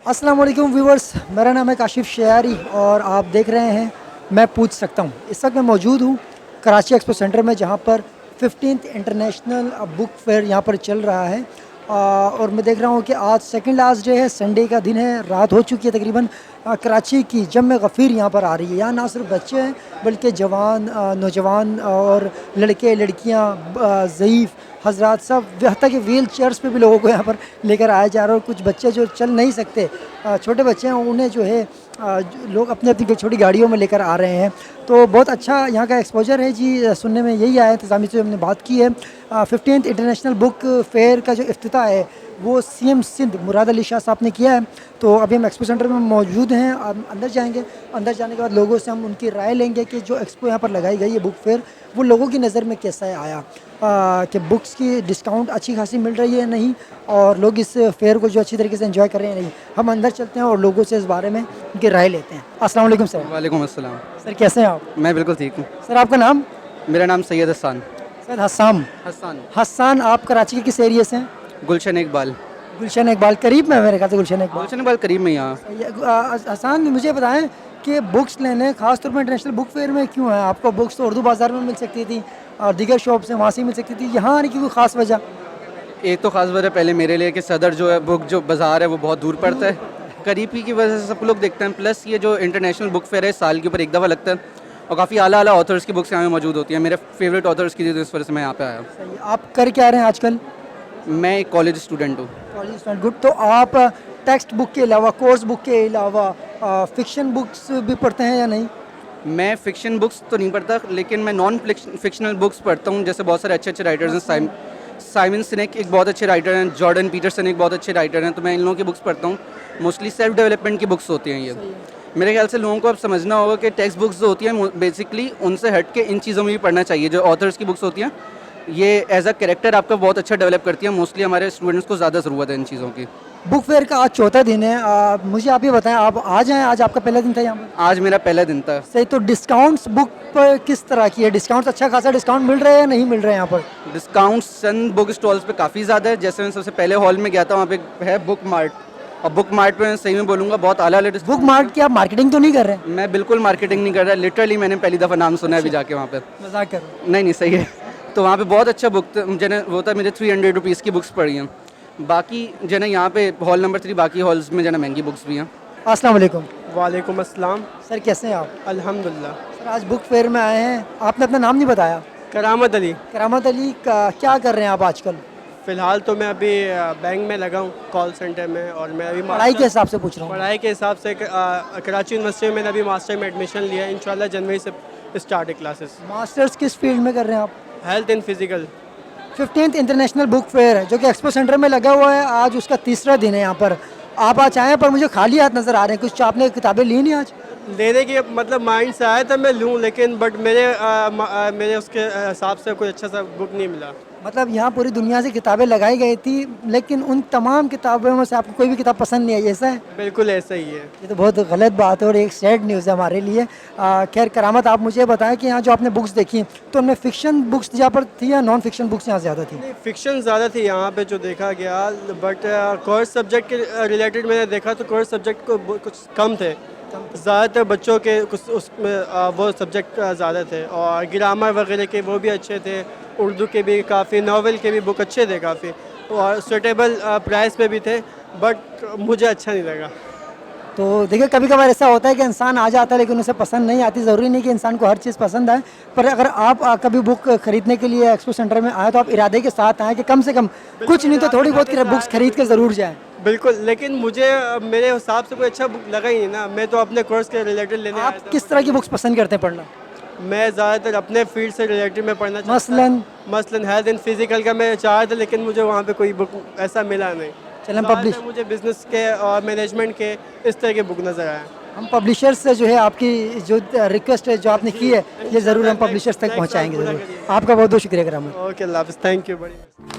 अस्सलाम वालेकुम व्यूवर्स, मेरा नाम है काशिफ शयारी और आप देख रहे हैं मैं पूछ सकता हूँ। इस वक्त मैं मौजूद हूँ कराची एक्सपो सेंटर में, जहाँ पर 15th इंटरनेशनल बुक फेयर यहाँ पर चल रहा है। और मैं देख रहा हूँ कि आज सेकंड लास्ट डे है, संडे का दिन है, रात हो चुकी है तकरीबन। कराची की जम गफ़ीर यहाँ पर आ रही है। यहाँ ना सिर्फ बच्चे हैं बल्कि जवान, नौजवान और लड़के लड़कियाँ, ज़ईफ़ हजरात, सब यहाँ तक कि व्हील चेयर्स पे भी लोगों को यहाँ पर लेकर आया जा रहा है। और कुछ बच्चे जो चल नहीं सकते, छोटे बच्चे हैं, उन्हें जो है लोग अपनी अपनी छोटी गाड़ियों में लेकर आ रहे हैं। तो बहुत अच्छा यहाँ का एक्सपोजर है जी। सुनने में यही आया, इंतज़ामी से हमने बात की है। 15th इंटरनेशनल बुक फेयर का जो इफ्तिताह है वो सीएम सिंध मुराद अली शाह साहब ने किया है। तो अभी हम एक्सपो सेंटर में मौजूद हैं, अब अंदर जाएंगे। अंदर जाने के बाद लोगों से हम उनकी राय लेंगे कि जो एक्सपो यहाँ पर लगाई गई है बुक फेयर, वो लोगों की नज़र में कैसा है आया, कि बुक्स की डिस्काउंट अच्छी खासी मिल रही है नहीं, और लोग इस फेयर को जो अच्छी तरीके से एंजॉय कर रहे हैं नहीं। हम अंदर चलते हैं और लोगों से इस बारे में उनकी राय लेते हैं। अस्सलाम वालेकुम सर। वालेकुम अस्सलाम। सर कैसे हैं आप? मैं बिल्कुल ठीक हूँ। सर आपका नाम? मेरा नाम सैयद हसन। सर हसाम हसन। हसान। आप कराची के किस एरिया से हैं? गुलशन इकबाल। गुलशन इकबाल करीब में है मेरे ख्याल से। गुलशन इकबाल, गुलशन इकबाल करीब में यहाँ। हसान मुझे बताएं कि बुक्स लेने खास तौर पर इंटरनेशनल बुक फेयर में क्यों है? आपको बुक्स तो उर्दू बाज़ार में मिल सकती थी और दीगर शॉप से वहाँ से मिल सकती थी, यहाँ आने की कोई ख़ास वजह? एक तो ख़ास वजह पहले मेरे लिए कि सदर जो है बुक जो बाज़ार है वो बहुत दूर पड़ता है, करीब ही की वजह से सब लोग देखते हैं। प्लस ये जो इंटरनेशनल बुक फेयर है साल के ऊपर एक दफ़ा लगता है और काफ़ी आला आला ऑथर्स की बुक्स यहाँ पे मौजूद होती हैं। मेरे फेवरेट ऑथर्स की, इस वजह से मैं यहाँ पे आया हूँ। सही है। आप कर क्या रहे हैं आजकल? मैं एक कॉलेज स्टूडेंट हूँ। College student, good. तो आप टेक्स्ट बुक के अलावा, कोर्स बुक के अलावा फ़िक्शन बुक्स भी पढ़ते हैं या नहीं? मैं फ़िक्शन बुक्स तो नहीं पढ़ता, लेकिन मैं नॉन फिक्शनल बुक्स पढ़ता हूँ। जैसे बहुत सारे अच्छे अच्छे राइटर्स हैं। साइमन सिनेक एक बहुत अच्छे राइटर हैं, जॉर्डन पीटरसन एक बहुत अच्छे राइटर हैं। तो मैं इन लोगों की बुक्स पढ़ता हूँ। मोस्टली सेल्फ डेवलपमेंट की बुक्स होती हैं ये। मेरे ख्याल से लोगों को अब समझना होगा कि टेक्स्ट बुक्स जो होती हैं बेसिकली उनसे हट के इन चीज़ों में भी पढ़ना चाहिए। जो ऑथर्स की बुक्स होती हैं ये एज अ कैरेक्टर आपका बहुत अच्छा डेवलप करती है। मोस्टली हमारे स्टूडेंट्स को ज़्यादा ज़रूरत है इन चीज़ों की। बुक फेयर का आज चौथा दिन है। मुझे आप ये बताएं, आप आज हैं, आज आपका पहला दिन था यहाँ पर? आज मेरा पहला दिन था। सही। तो डिस्काउंट्स बुक पर किस तरह की है? डिस्काउंट्स अच्छा खासा डिस्काउंट मिल रहे हैं या नहीं मिल रहे हैं यहाँ पर? डिस्काउंट्स चंद बुक स्टॉल्स पे काफ़ी ज़्यादा है। जैसे मैं सबसे पहले हॉल में गया था, वहाँ पे है बुक मार्ट, और बुक मार्ट पे मैं सही में बोलूँगा बहुत आला आला बुक मार्ट की आप मार्केटिंग तो नहीं कर रहे हैं? मैं बिल्कुल मार्केटिंग नहीं कर रहा। लिटरली मैंने पहली दफ़ा नाम सुना है अभी जाके वहाँ पे। मजाक कर रहे हैं। नहीं सही है। तो वहाँ पे बहुत अच्छा बुक मैंने वो था, मुझे 300 रुपीज़ की बुक्स पढ़ी हैं। बाकी जो है यहाँ पे हॉल नंबर 3 बाकी हॉल्स में जो है महंगी बुक्स भी हैं। अस्सलाम वालेकुम। वालेकुम अस्सलाम। सर कैसे हैं आप? अल्हम्दुलिल्लाह। सर आज बुक फेयर में आए हैं, आपने अपना नाम नहीं बताया। करामत अली। करामत अली का क्या कर रहे हैं आप आजकल? फ़िलहाल तो मैं अभी बैंक में लगा हूँ, कॉल सेंटर में। और मैं अभी पढ़ाई के हिसाब से पूछ रहा हूँ। पढ़ाई के हिसाब से कराची यूनिवर्सिटी में मैंने अभी मास्टर में एडमिशन लिया है। इंशाल्लाह जनवरी से स्टार्ट है क्लासेस। मास्टर्स किस फील्ड में कर रहे हैं आप? Health and physical. 15th international book fair है जो कि एक्सपो सेंटर में लगा हुआ है, आज उसका तीसरा दिन है यहाँ पर। आप आज आए हैं पर मुझे खाली हाथ नज़र आ रहे हैं। कुछ आपने किताबें ली नहीं आज? लेने की मतलब माइंड से आया था मैं लूँ, लेकिन बट मेरे उसके हिसाब से कोई अच्छा सा बुक नहीं मिला। मतलब यहाँ पूरी दुनिया से किताबें लगाई गई थी, लेकिन उन तमाम किताबों में से आपको कोई भी किताब पसंद नहीं आई, ऐसा है? बिल्कुल ऐसा ही है। ये तो बहुत गलत बात है और एक सैड न्यूज़ है हमारे लिए। खैर करामत, आप मुझे बताएं कि यहाँ जो आपने बुक्स देखी तो उनमें फ़िक्शन बुक्स यहाँ पर थी या नॉन फिक्शन बुक्स यहाँ ज़्यादा थी? फ़िक्शन ज़्यादा थी यहाँ पे जो देखा गया, बट कोर्स सब्जेक्ट के रिलेटेड मैंने देखा तो कोर्स सब्जेक्ट को कुछ कम थे। ज़्यादातर बच्चों के कुछ उसमें वो सब्जेक्ट ज़्यादा थे, और ग्रामर वगैरह के वो भी अच्छे थे। उर्दू के भी काफ़ी, नावल के भी बुक अच्छे थे काफ़ी, और सूटेबल प्राइस पे भी थे, बट मुझे अच्छा नहीं लगा। तो देखिए कभी कभार ऐसा होता है कि इंसान आ जाता है लेकिन उसे पसंद नहीं आती। ज़रूरी नहीं कि इंसान को हर चीज़ पसंद आए, पर अगर आप कभी बुक खरीदने के लिए एक्सपो सेंटर में आए तो आप इरादे के साथ आएँ कि कम से कम कुछ नहीं तो थोड़ी बहुत बुक्स खरीद के ज़रूर जाएँ। बिल्कुल, लेकिन मुझे मेरे हिसाब से कोई अच्छा बुक लगा ही नहीं ना। मैं तो अपने कोर्स के रिलेटेड लेने आया आप था। किस तरह की बुक्स पसंद करते हैं पढ़ना? मैं ज़्यादातर अपने फील्ड से रिलेटेड में पढ़ना चाहता हूँ। मसलन हेल्थ एंड फिज़िकल का मैं चाह था, लेकिन मुझे वहाँ पे कोई बुक ऐसा मिला नहीं। चलें पब्लिश, मुझे बिज़नेस के और मैनेजमेंट के इस तरह के बुक नज़र आए। हम पब्लिशर्स से जो है आपकी जो रिक्वेस्ट है जो आपने की है ये ज़रूर हम पब्लिशर्स तक पहुँचाएँगे ज़रूर। आपका बहुत बहुत शुक्रिया करामत। ओके, अल्लाह हाफ़िज़। थैंक यू बड़ी।